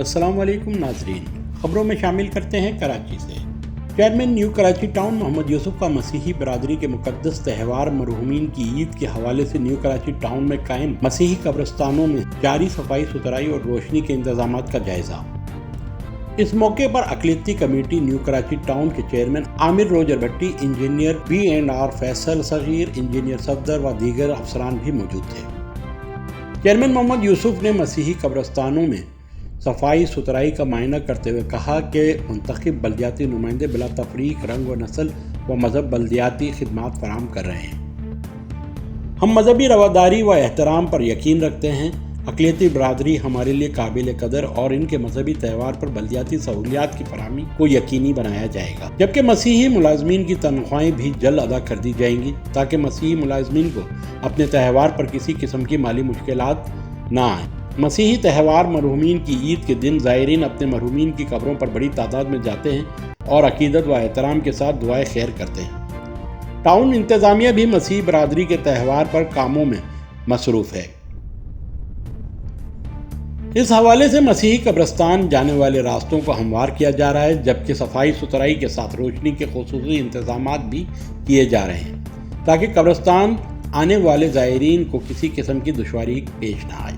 अस्सलाम वालेकुम नाजरीन, खबरों में शामिल करते हैं कराची से। Chairman new Karachi town Mohammad Yusuf का मसीही बरादरी के मुकद्दस त्यौहार मरहूमीन की ईद के हवाले से न्यू कराची टाउन में कायम मसीही कब्रिस्तानों में जारी सफाई सुथराई और रोशनी के इंतजामात का जायजा। इस मौके पर अक़लियती कमेटी न्यू कराची टाउन के chairman Amir Roger Bhatti, engineer B&R Faisal Sagheer, engineer Safdar व दीगर अफसरान भी मौजूद थे। चेयरमैन मोहम्मद यूसुफ ने मसीही कब्रिस्तानों में सफाई सुथराई का मायना करते हुए कहा कि मुंतखब बल्दियाती नुमाइंदे बिला तफरीक रंग व नस्ल व मज़हब बल्दियाती खिदमात फराहम कर रहे हैं। हम मजहबी रवादारी व एहतराम पर यकीन रखते हैं। अक़लियती बरादरी हमारे लिए काबिल कदर और इनके मजहबी त्यौहार पर बल्दियाती सहूलियात की फराहमी को यकीनी बनाया जाएगा, जबकि मसीही मुलाजमीन की तनख्वाहें भी जल्द अदा कर दी जाएंगी ताकि मसीही मुलाजमीन को अपने त्यौहार पर किसी किस्म की माली मुश्किलात ना आए। मसीही त्यौहार मरहूमीन की ईद के दिन ज़ायरीन अपने मरहूमीन की कब्रों पर बड़ी तादाद में जाते हैं और अकीदत व एहतराम के साथ दुआए खैर करते हैं। टाउन इंतज़ामिया भी मसीही बरादरी के त्यौहार पर कामों में मसरूफ़ है। इस हवाले से मसीही कब्रिस्तान जाने वाले रास्तों को हमवार किया जा रहा है, जबकि सफाई सुथराई के साथ रोशनी के खुसूसी इंतजामात भी किए जा रहे हैं ताकि कब्रिस्तान आने वाले ज़ायरीन को किसी किस्म की दुश्वारी पेश न आए।